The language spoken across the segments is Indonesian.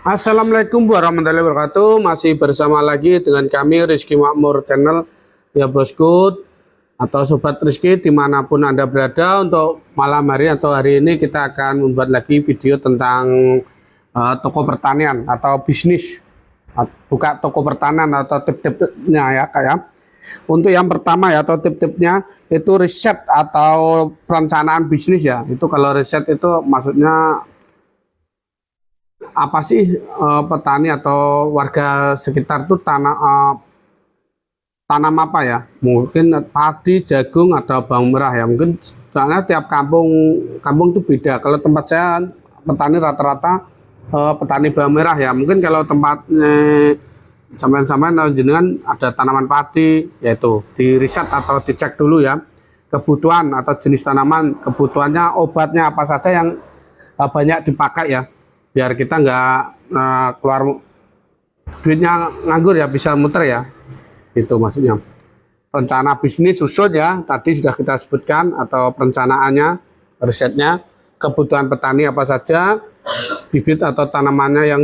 Assalamualaikum warahmatullahi wabarakatuh. Masih bersama lagi dengan kami Rizky Makmur Channel ya bosku atau Sobat Rizky dimanapun Anda berada. Untuk malam hari atau hari ini kita akan membuat lagi video tentang toko pertanian atau bisnis, buka toko pertanian atau tip-tipnya ya kayak. Untuk yang pertama ya atau tip-tipnya itu riset atau perencanaan bisnis ya. Itu kalau riset itu maksudnya apa sih petani atau warga sekitar tuh tanam apa ya, mungkin padi, jagung, atau bawang merah ya, mungkin soalnya tiap kampung itu beda. Kalau tempat saya petani rata-rata petani bawang merah ya, mungkin kalau tempatnya sampean-sampean atau jenengan ada tanaman padi, yaitu di riset atau dicek dulu ya kebutuhan atau jenis tanaman, kebutuhannya, obatnya apa saja yang banyak dipakai ya, biar kita nggak keluar duitnya nganggur ya, bisa muter ya, itu maksudnya. Rencana bisnis usut ya, tadi sudah kita sebutkan, atau perencanaannya, risetnya, kebutuhan petani apa saja, bibit atau tanamannya yang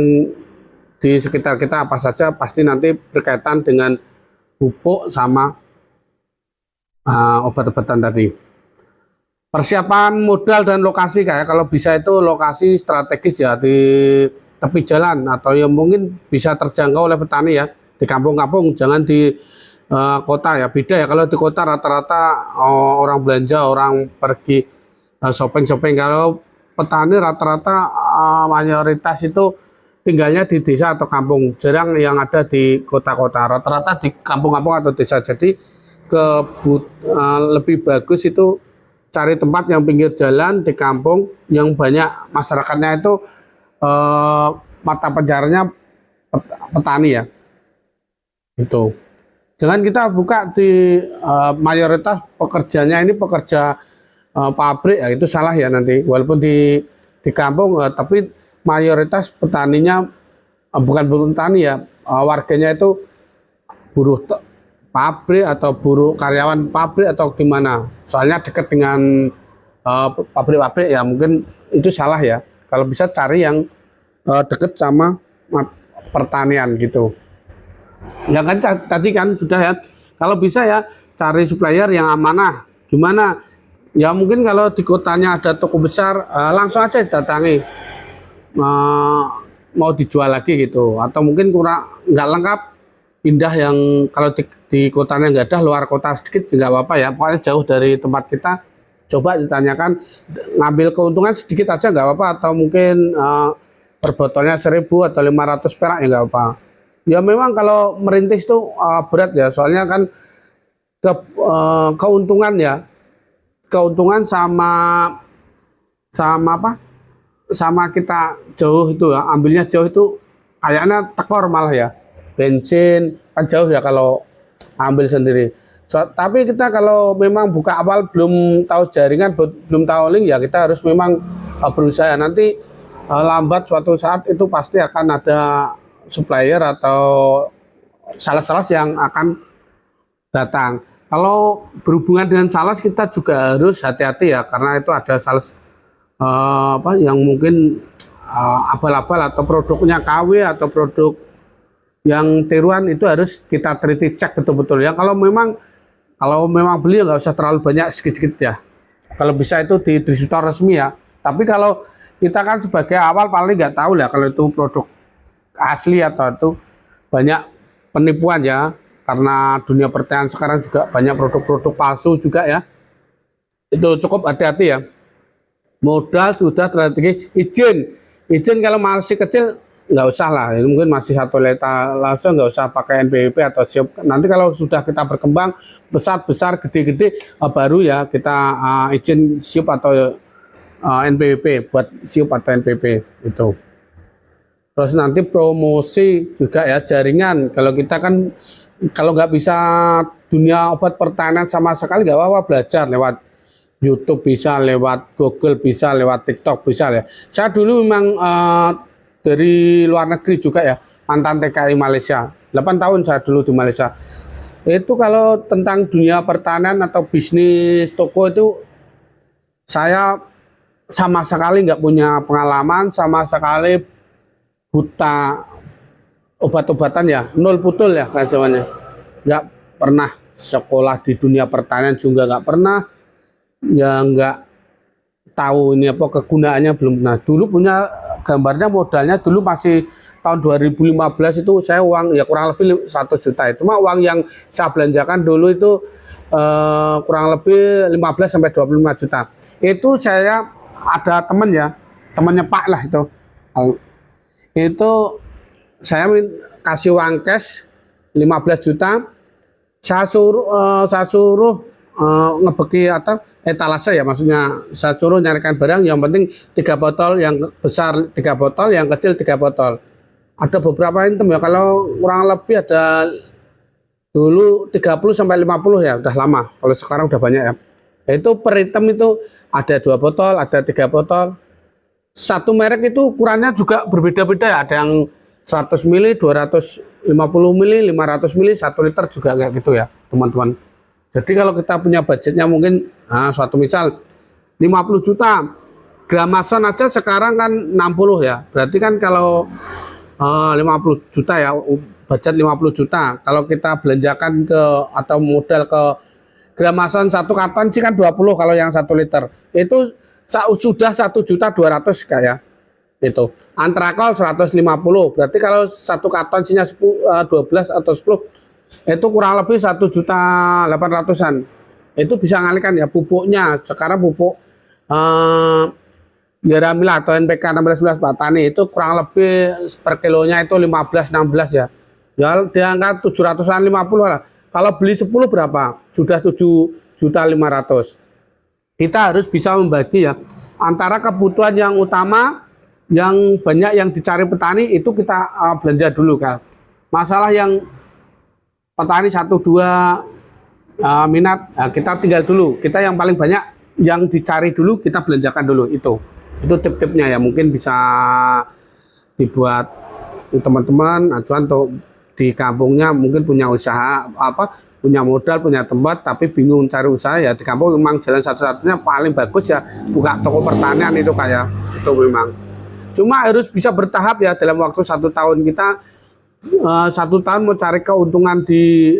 di sekitar kita apa saja, pasti nanti berkaitan dengan pupuk sama obat-obatan tadi. Persiapan modal dan lokasi, kayak kalau bisa itu lokasi strategis ya, di tepi jalan atau yang mungkin bisa terjangkau oleh petani ya, di kampung-kampung, jangan di kota ya. Beda ya, kalau di kota rata-rata orang belanja, orang pergi shopping-shopping. Kalau petani rata-rata mayoritas itu tinggalnya di desa atau kampung, jarang yang ada di kota-kota, rata-rata di kampung-kampung atau desa. Jadi lebih bagus itu cari tempat yang pinggir jalan di kampung yang banyak masyarakatnya itu mata pencariannya petani ya. Itu jangan kita buka di mayoritas pekerjanya ini pekerja pabrik ya, itu salah ya nanti. Walaupun di kampung tapi mayoritas petaninya bukan buruh petani ya, warganya itu buruh pabrik atau buruh karyawan pabrik atau gimana, soalnya dekat dengan pabrik-pabrik ya, mungkin itu salah ya. Kalau bisa cari yang dekat sama pertanian gitu ya kan. Tadi kan sudah ya, kalau bisa ya cari supplier yang amanah. Gimana ya, mungkin kalau di kotanya ada toko besar, langsung aja datangi, mau dijual lagi gitu, atau mungkin kurang nggak lengkap, pindah yang kalau di kotanya nggak ada, luar kota sedikit nggak apa-apa ya, pokoknya jauh dari tempat kita, coba ditanyakan, ngambil keuntungan sedikit aja nggak apa-apa, atau mungkin per botolnya 1.000 atau 500 perak ya nggak apa. Ya memang kalau merintis itu berat ya, soalnya kan keuntungan ya, keuntungan sama apa, sama kita jauh itu ya, ambilnya jauh itu kayaknya tekor malah ya. Bensin kan jauh ya kalau ambil sendiri. Tapi kita kalau memang buka awal, belum tahu jaringan, belum tahu link ya, kita harus memang berusaha. Nanti lambat suatu saat itu pasti akan ada supplier atau sales yang akan datang. Kalau berhubungan dengan sales, kita juga harus hati-hati ya, karena itu ada sales yang mungkin abal-abal atau produknya KW atau produk yang tiruan, itu harus kita teliti cek betul-betul ya. Kalau memang beli nggak usah terlalu banyak, sedikit-sedikit ya. Kalau bisa itu di distributor resmi ya. Tapi kalau kita kan sebagai awal paling nggak tahu lah kalau itu produk asli atau itu banyak penipuan ya. Karena dunia pertanian sekarang juga banyak produk-produk palsu juga ya. Itu cukup hati-hati ya. Modal sudah strategi, izin kalau masih kecil nggak usah lah, mungkin masih 1 liter langsung, nggak usah pakai NPWP atau siup. Nanti kalau sudah kita berkembang besar gede-gede, baru ya kita izin siup atau NPWP, buat siup atau NPWP itu. Terus nanti promosi juga ya, jaringan. Kalau kita kan kalau nggak bisa dunia obat pertanian sama sekali, nggak apa-apa, belajar lewat YouTube bisa, lewat Google bisa, lewat TikTok bisa ya. Saya dulu memang dari luar negeri juga ya, mantan TKI Malaysia, 8 tahun saya dulu di Malaysia. Itu kalau tentang dunia pertanian atau bisnis toko itu saya sama sekali nggak punya pengalaman, sama sekali buta obat-obatan ya, nol putul ya kan zamannya. Nggak pernah sekolah di dunia pertanian juga nggak pernah, ya nggak tahu ini apa kegunaannya belum pernah. Dulu punya gambarnya modalnya dulu masih tahun 2015 itu saya uang ya kurang lebih 100 juta ya. Cuma uang yang saya belanjakan dulu itu kurang lebih 15 sampai 25 juta. Itu saya ada temen ya, temannya Pak lah itu. Itu saya kasih uang cash 15 juta. Saya suruh ngebeki atau etalase ya, maksudnya saya suruh nyarikan barang yang penting 3 botol, yang besar 3 botol, yang kecil 3 botol. Ada beberapa item ya, kalau kurang lebih ada dulu 30 sampai 50 ya, udah lama. Kalau sekarang udah banyak ya. Itu per item itu ada 2 botol, ada 3 botol. Satu merek itu ukurannya juga berbeda-beda ya, ada yang 100 mili, 250 mili, 500 mili, 1 liter juga kayak gitu ya, teman-teman. Jadi kalau kita punya budgetnya mungkin suatu misal 50 juta, Gramason aja sekarang kan 60 ya. Berarti kan kalau 50 juta ya, budget 50 juta. Kalau kita belanjakan ke atau modal ke Gramason 1 karton sih kan 20 kalau yang 1 liter. Itu sudah 1.200.000 kayak itu. Antrakol 150. Berarti kalau 1 karton isinya 12 atau 10 itu kurang lebih 1.800.000-an. Itu bisa ngalihkan ya pupuknya. Sekarang pupuk Yaramila atau NPK 1611 Pak Tani itu kurang lebih per kilonya itu 15-16 ya. Ya diangkat 750 lah. Kalau beli 10 berapa? Sudah 7.500.000. Kita harus bisa membagi ya antara kebutuhan yang utama yang banyak yang dicari petani itu kita belanja dulu kan. Masalah yang petani 1-2 minat, kita tinggal dulu. Kita yang paling banyak yang dicari dulu kita belanjakan dulu itu tip-tipnya ya, mungkin bisa dibuat teman-teman acuan untuk di kampungnya mungkin punya usaha apa, punya modal, punya tempat tapi bingung cari usaha ya, di kampung memang jalan satu-satunya paling bagus ya buka toko pertanian itu kayak itu memang. Cuma harus bisa bertahap ya, dalam waktu 1 tahun kita 1 tahun mau cari keuntungan di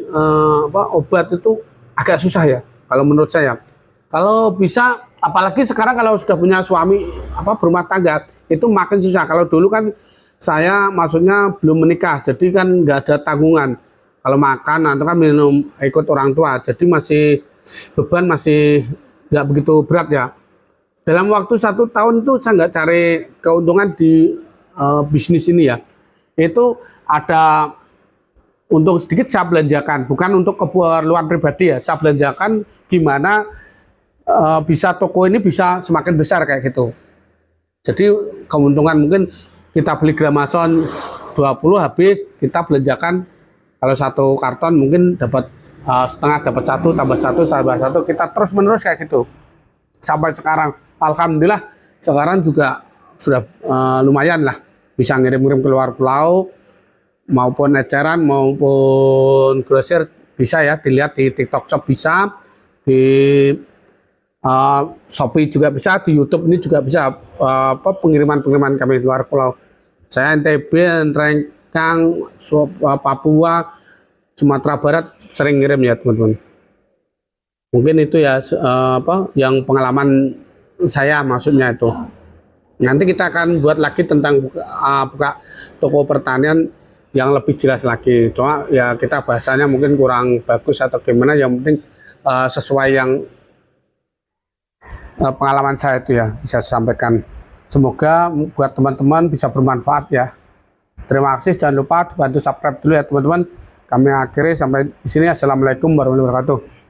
obat itu agak susah ya kalau menurut saya. Kalau bisa, apalagi sekarang kalau sudah punya suami berumah tangga itu makin susah. Kalau dulu kan saya maksudnya belum menikah, jadi kan nggak ada tanggungan. Kalau makan atau kan minum ikut orang tua, jadi masih beban masih nggak begitu berat ya. Dalam waktu 1 tahun itu saya nggak cari keuntungan di bisnis ini ya. Itu ada untung sedikit saya belanjakan, bukan untuk keperluan pribadi ya. Saya belanjakan gimana bisa toko ini bisa semakin besar kayak gitu. Jadi keuntungan mungkin kita beli Gramason 20 habis, kita belanjakan kalau 1 karton mungkin dapat setengah, dapat 1 tambah 1 tambah 1, kita terus menerus kayak gitu sampai sekarang. Alhamdulillah sekarang juga sudah lumayan lah, bisa ngirim-ngirim ke luar pulau maupun eceran maupun grosir bisa ya, dilihat di TikTok Shop bisa, di Shopee juga bisa, di YouTube ini juga bisa pengiriman-pengiriman kami di luar pulau. Saya NTB, Rengkang, Papua, Sumatera Barat sering ngirim ya teman-teman. Mungkin itu ya yang pengalaman saya maksudnya itu. Nanti kita akan buat lagi tentang buka toko pertanian yang lebih jelas lagi. Cuma ya kita bahasanya mungkin kurang bagus atau gimana, yang penting sesuai yang pengalaman saya itu ya bisa saya sampaikan. Semoga buat teman-teman bisa bermanfaat ya. Terima kasih, jangan lupa dibantu subscribe dulu ya teman-teman. Kami akhiri sampai di sini. Assalamualaikum warahmatullahi wabarakatuh.